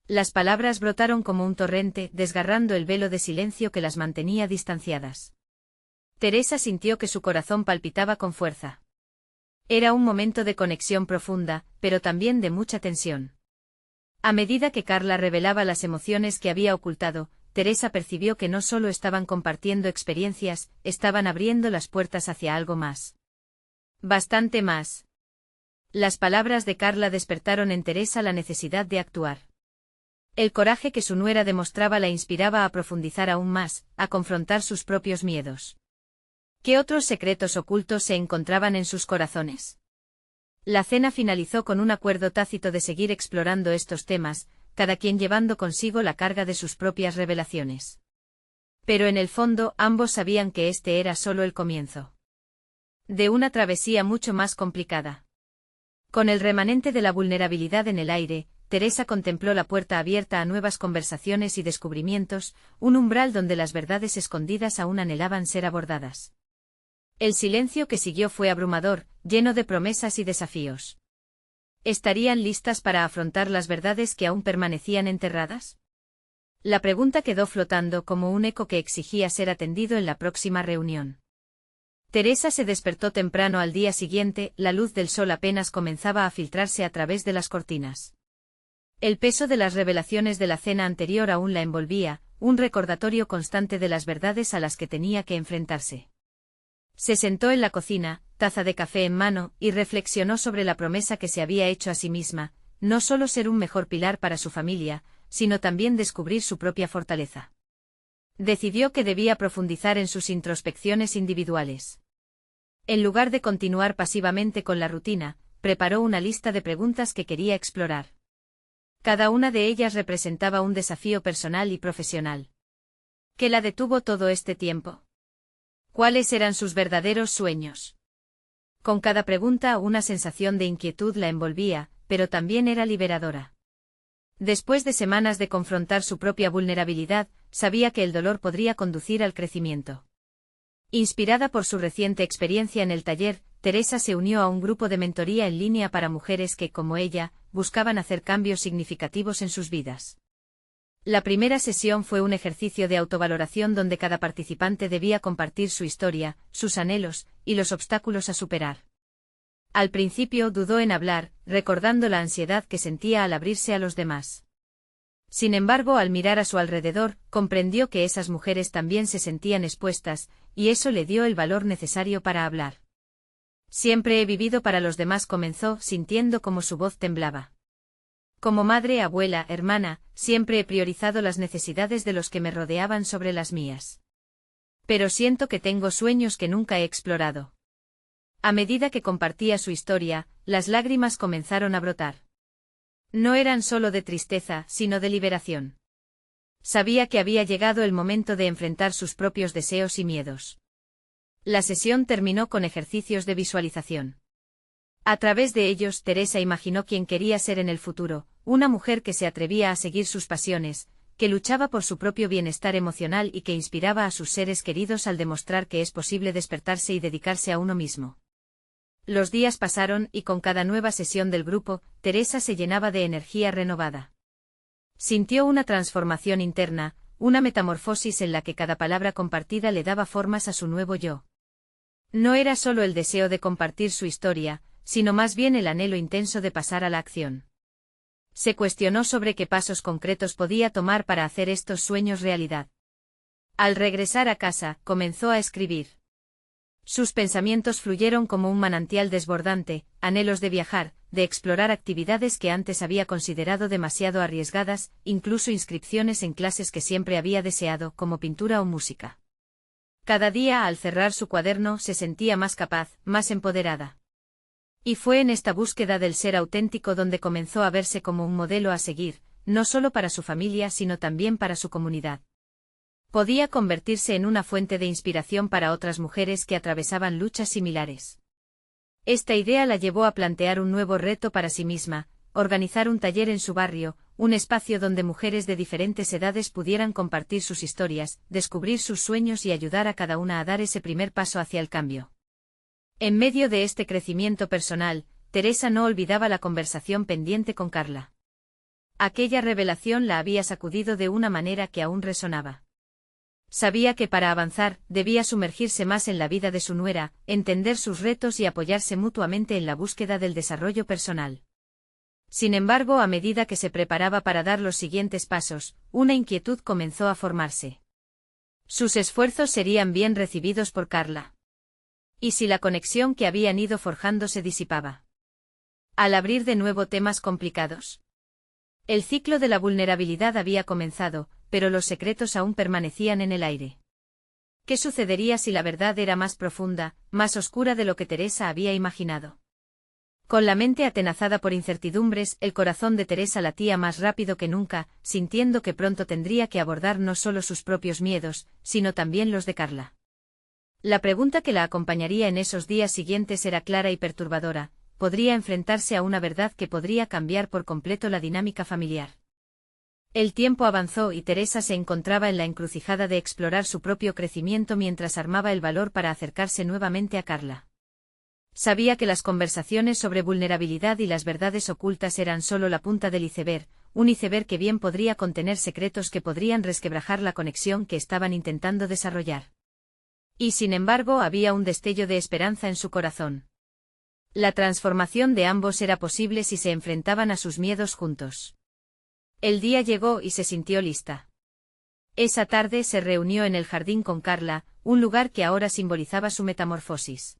Speaker 1: Las palabras brotaron como un torrente, desgarrando el velo de silencio que las mantenía distanciadas. Teresa sintió que su corazón palpitaba con fuerza. Era un momento de conexión profunda, pero también de mucha tensión. A medida que Carla revelaba las emociones que había ocultado, Teresa percibió que no solo estaban compartiendo experiencias, estaban abriendo las puertas hacia algo más. Bastante más. Las palabras de Carla despertaron en Teresa la necesidad de actuar. El coraje que su nuera demostraba la inspiraba a profundizar aún más, a confrontar sus propios miedos. ¿Qué otros secretos ocultos se encontraban en sus corazones? La cena finalizó con un acuerdo tácito de seguir explorando estos temas, cada quien llevando consigo la carga de sus propias revelaciones. Pero en el fondo ambos sabían que este era solo el comienzo de una travesía mucho más complicada. Con el remanente de la vulnerabilidad en el aire, Teresa contempló la puerta abierta a nuevas conversaciones y descubrimientos, un umbral donde las verdades escondidas aún anhelaban ser abordadas. El silencio que siguió fue abrumador, lleno de promesas y desafíos. ¿Estarían listas para afrontar las verdades que aún permanecían enterradas? La pregunta quedó flotando como un eco que exigía ser atendido en la próxima reunión. Teresa se despertó temprano al día siguiente, la luz del sol apenas comenzaba a filtrarse a través de las cortinas. El peso de las revelaciones de la cena anterior aún la envolvía, un recordatorio constante de las verdades a las que tenía que enfrentarse. Se sentó en la cocina, taza de café en mano, y reflexionó sobre la promesa que se había hecho a sí misma, no solo ser un mejor pilar para su familia, sino también descubrir su propia fortaleza. Decidió que debía profundizar en sus introspecciones individuales. En lugar de continuar pasivamente con la rutina, preparó una lista de preguntas que quería explorar. Cada una de ellas representaba un desafío personal y profesional. ¿Qué la detuvo todo este tiempo? ¿Cuáles eran sus verdaderos sueños? Con cada pregunta una sensación de inquietud la envolvía, pero también era liberadora. Después de semanas de confrontar su propia vulnerabilidad, sabía que el dolor podría conducir al crecimiento. Inspirada por su reciente experiencia en el taller, Teresa se unió a un grupo de mentoría en línea para mujeres que, como ella, buscaban hacer cambios significativos en sus vidas. La primera sesión fue un ejercicio de autovaloración donde cada participante debía compartir su historia, sus anhelos, y los obstáculos a superar. Al principio dudó en hablar, recordando la ansiedad que sentía al abrirse a los demás. Sin embargo, al mirar a su alrededor, comprendió que esas mujeres también se sentían expuestas, y eso le dio el valor necesario para hablar. Siempre he vivido para los demás, comenzó, sintiendo como su voz temblaba. Como madre, abuela, hermana, siempre he priorizado las necesidades de los que me rodeaban sobre las mías. Pero siento que tengo sueños que nunca he explorado. A medida que compartía su historia, las lágrimas comenzaron a brotar. No eran solo de tristeza, sino de liberación. Sabía que había llegado el momento de enfrentar sus propios deseos y miedos. La sesión terminó con ejercicios de visualización. A través de ellos, Teresa imaginó quién quería ser en el futuro, una mujer que se atrevía a seguir sus pasiones, que luchaba por su propio bienestar emocional y que inspiraba a sus seres queridos al demostrar que es posible despertarse y dedicarse a uno mismo. Los días pasaron y con cada nueva sesión del grupo, Teresa se llenaba de energía renovada. Sintió una transformación interna, una metamorfosis en la que cada palabra compartida le daba formas a su nuevo yo. No era solo el deseo de compartir su historia, sino más bien el anhelo intenso de pasar a la acción. Se cuestionó sobre qué pasos concretos podía tomar para hacer estos sueños realidad. Al regresar a casa, comenzó a escribir. Sus pensamientos fluyeron como un manantial desbordante, anhelos de viajar, de explorar actividades que antes había considerado demasiado arriesgadas, incluso inscripciones en clases que siempre había deseado, como pintura o música. Cada día al cerrar su cuaderno se sentía más capaz, más empoderada. Y fue en esta búsqueda del ser auténtico donde comenzó a verse como un modelo a seguir, no solo para su familia sino también para su comunidad. Podía convertirse en una fuente de inspiración para otras mujeres que atravesaban luchas similares. Esta idea la llevó a plantear un nuevo reto para sí misma, organizar un taller en su barrio, un espacio donde mujeres de diferentes edades pudieran compartir sus historias, descubrir sus sueños y ayudar a cada una a dar ese primer paso hacia el cambio. En medio de este crecimiento personal, Teresa no olvidaba la conversación pendiente con Carla. Aquella revelación la había sacudido de una manera que aún resonaba. Sabía que para avanzar, debía sumergirse más en la vida de su nuera, entender sus retos y apoyarse mutuamente en la búsqueda del desarrollo personal. Sin embargo, a medida que se preparaba para dar los siguientes pasos, una inquietud comenzó a formarse. Sus esfuerzos serían bien recibidos por Carla. ¿Y si la conexión que habían ido forjando se disipaba? Al abrir de nuevo temas complicados. El ciclo de la vulnerabilidad había comenzado, pero los secretos aún permanecían en el aire. ¿Qué sucedería si la verdad era más profunda, más oscura de lo que Teresa había imaginado? Con la mente atenazada por incertidumbres, el corazón de Teresa latía más rápido que nunca, sintiendo que pronto tendría que abordar no solo sus propios miedos, sino también los de Carla. La pregunta que la acompañaría en esos días siguientes era clara y perturbadora: podría enfrentarse a una verdad que podría cambiar por completo la dinámica familiar. El tiempo avanzó y Teresa se encontraba en la encrucijada de explorar su propio crecimiento mientras armaba el valor para acercarse nuevamente a Carla. Sabía que las conversaciones sobre vulnerabilidad y las verdades ocultas eran solo la punta del iceberg, un iceberg que bien podría contener secretos que podrían resquebrajar la conexión que estaban intentando desarrollar. Y sin embargo había un destello de esperanza en su corazón. La transformación de ambos era posible si se enfrentaban a sus miedos juntos. El día llegó y se sintió lista. Esa tarde se reunió en el jardín con Carla, un lugar que ahora simbolizaba su metamorfosis.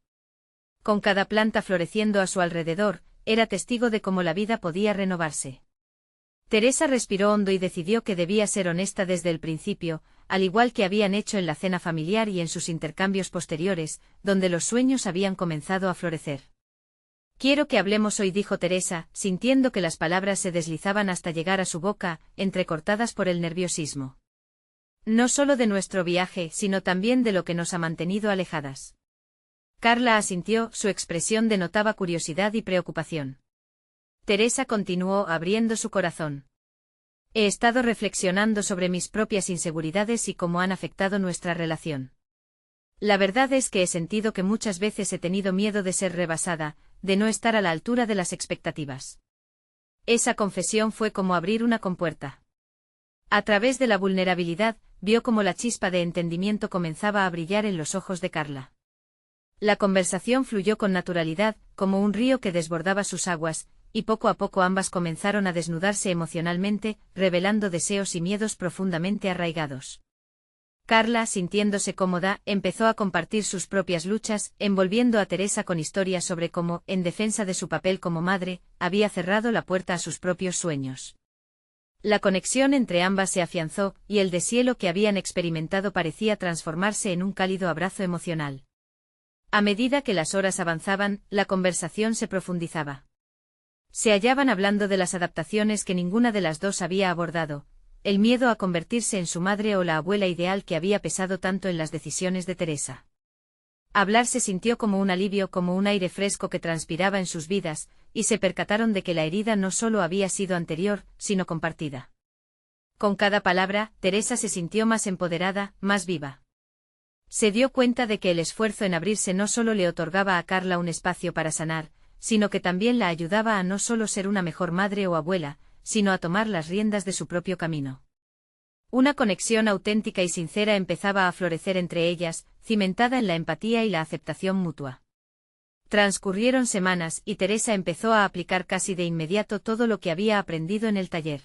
Speaker 1: Con cada planta floreciendo a su alrededor, era testigo de cómo la vida podía renovarse. Teresa respiró hondo y decidió que debía ser honesta desde el principio, al igual que habían hecho en la cena familiar y en sus intercambios posteriores, donde los sueños habían comenzado a florecer. «Quiero que hablemos hoy», dijo Teresa, sintiendo que las palabras se deslizaban hasta llegar a su boca, entrecortadas por el nerviosismo. «No solo de nuestro viaje, sino también de lo que nos ha mantenido alejadas». Carla asintió, su expresión denotaba curiosidad y preocupación. Teresa continuó abriendo su corazón. «He estado reflexionando sobre mis propias inseguridades y cómo han afectado nuestra relación. La verdad es que he sentido que muchas veces he tenido miedo de ser rebasada, de no estar a la altura de las expectativas». Esa confesión fue como abrir una compuerta. A través de la vulnerabilidad, vio cómo la chispa de entendimiento comenzaba a brillar en los ojos de Carla. La conversación fluyó con naturalidad, como un río que desbordaba sus aguas, y poco a poco ambas comenzaron a desnudarse emocionalmente, revelando deseos y miedos profundamente arraigados. Carla, sintiéndose cómoda, empezó a compartir sus propias luchas, envolviendo a Teresa con historias sobre cómo, en defensa de su papel como madre, había cerrado la puerta a sus propios sueños. La conexión entre ambas se afianzó, y el deshielo que habían experimentado parecía transformarse en un cálido abrazo emocional. A medida que las horas avanzaban, la conversación se profundizaba. Se hallaban hablando de las adaptaciones que ninguna de las dos había abordado, el miedo a convertirse en su madre o la abuela ideal que había pesado tanto en las decisiones de Teresa. Hablar se sintió como un alivio, como un aire fresco que transpiraba en sus vidas, y se percataron de que la herida no solo había sido anterior, sino compartida. Con cada palabra, Teresa se sintió más empoderada, más viva. Se dio cuenta de que el esfuerzo en abrirse no solo le otorgaba a Carla un espacio para sanar, sino que también la ayudaba a no solo ser una mejor madre o abuela, sino a tomar las riendas de su propio camino. Una conexión auténtica y sincera empezaba a florecer entre ellas, cimentada en la empatía y la aceptación mutua. Transcurrieron semanas y Teresa empezó a aplicar casi de inmediato todo lo que había aprendido en el taller.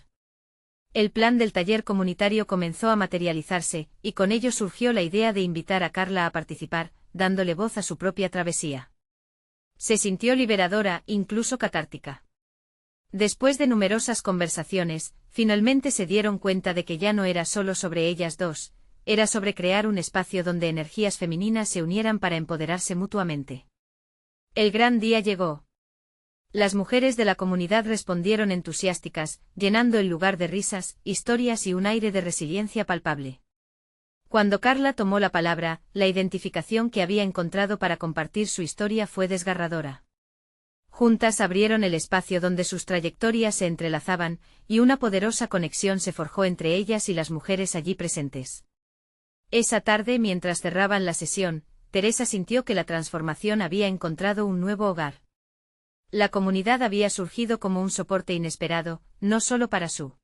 Speaker 1: El plan del taller comunitario comenzó a materializarse, y con ello surgió la idea de invitar a Carla a participar, dándole voz a su propia travesía. Se sintió liberadora, incluso catártica. Después de numerosas conversaciones, finalmente se dieron cuenta de que ya no era solo sobre ellas dos, era sobre crear un espacio donde energías femeninas se unieran para empoderarse mutuamente. El gran día llegó. Las mujeres de la comunidad respondieron entusiásticas, llenando el lugar de risas, historias y un aire de resiliencia palpable. Cuando Carla tomó la palabra, la identificación que había encontrado para compartir su historia fue desgarradora. Juntas abrieron el espacio donde sus trayectorias se entrelazaban, y una poderosa conexión se forjó entre ellas y las mujeres allí presentes. Esa tarde, mientras cerraban la sesión, Teresa sintió que la transformación había encontrado un nuevo hogar. La comunidad había surgido como un soporte inesperado, no solo para su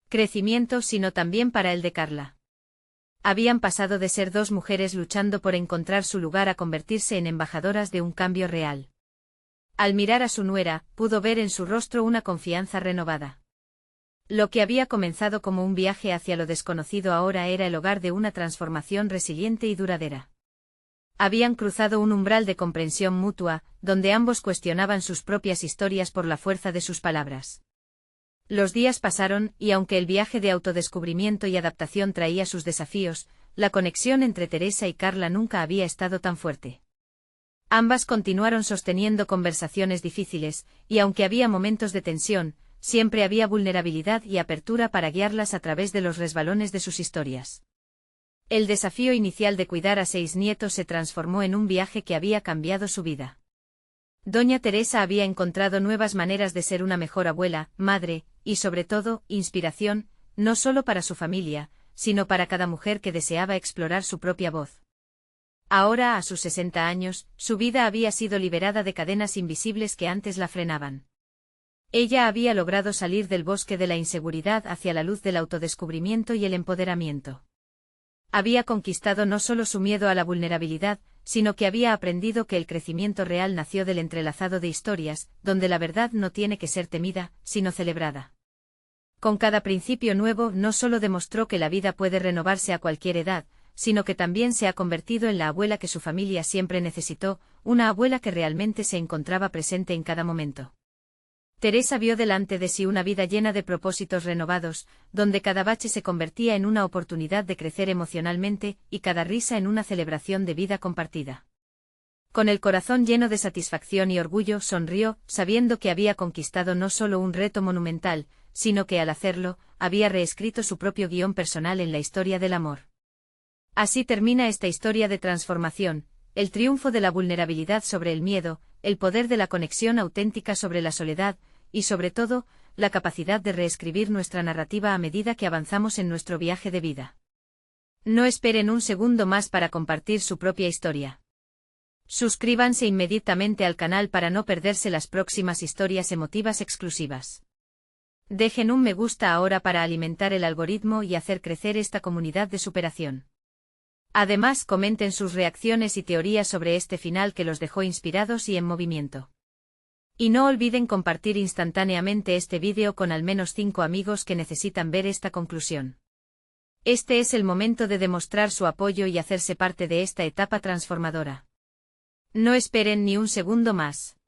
Speaker 1: crecimiento sino también para el de Carla. Habían pasado de ser dos mujeres luchando por encontrar su lugar a convertirse en embajadoras de un cambio real. Al mirar a su nuera, pudo ver en su rostro una confianza renovada. Lo que había comenzado como un viaje hacia lo desconocido ahora era el hogar de una transformación resiliente y duradera. Habían cruzado un umbral de comprensión mutua, donde ambos cuestionaban sus propias historias por la fuerza de sus palabras. Los días pasaron, y aunque el viaje de autodescubrimiento y adaptación traía sus desafíos, la conexión entre Teresa y Carla nunca había estado tan fuerte. Ambas continuaron sosteniendo conversaciones difíciles, y aunque había momentos de tensión, siempre había vulnerabilidad y apertura para guiarlas a través de los resbalones de sus historias. El desafío inicial de cuidar a 6 nietos se transformó en un viaje que había cambiado su vida. Doña Teresa había encontrado nuevas maneras de ser una mejor abuela, madre, y sobre todo, inspiración, no solo para su familia, sino para cada mujer que deseaba explorar su propia voz. Ahora, a sus 60 años, su vida había sido liberada de cadenas invisibles que antes la frenaban. Ella había logrado salir del bosque de la inseguridad hacia la luz del autodescubrimiento y el empoderamiento. Había conquistado no solo su miedo a la vulnerabilidad, sino que había aprendido que el crecimiento real nació del entrelazado de historias, donde la verdad no tiene que ser temida, sino celebrada. Con cada principio nuevo no solo demostró que la vida puede renovarse a cualquier edad, sino que también se ha convertido en la abuela que su familia siempre necesitó, una abuela que realmente se encontraba presente en cada momento. Teresa vio delante de sí una vida llena de propósitos renovados, donde cada bache se convertía en una oportunidad de crecer emocionalmente, y cada risa en una celebración de vida compartida. Con el corazón lleno de satisfacción y orgullo sonrió, sabiendo que había conquistado no solo un reto monumental, sino que al hacerlo, había reescrito su propio guión personal en la historia del amor. Así termina esta historia de transformación, el triunfo de la vulnerabilidad sobre el miedo, el poder de la conexión auténtica sobre la soledad, y sobre todo, la capacidad de reescribir nuestra narrativa a medida que avanzamos en nuestro viaje de vida. No esperen un segundo más para compartir su propia historia. Suscríbanse inmediatamente al canal para no perderse las próximas historias emotivas exclusivas. Dejen un me gusta ahora para alimentar el algoritmo y hacer crecer esta comunidad de superación. Además, comenten sus reacciones y teorías sobre este final que los dejó inspirados y en movimiento. Y no olviden compartir instantáneamente este vídeo con al menos 5 amigos que necesitan ver esta conclusión. Este es el momento de demostrar su apoyo y hacerse parte de esta etapa transformadora. No esperen ni un segundo más.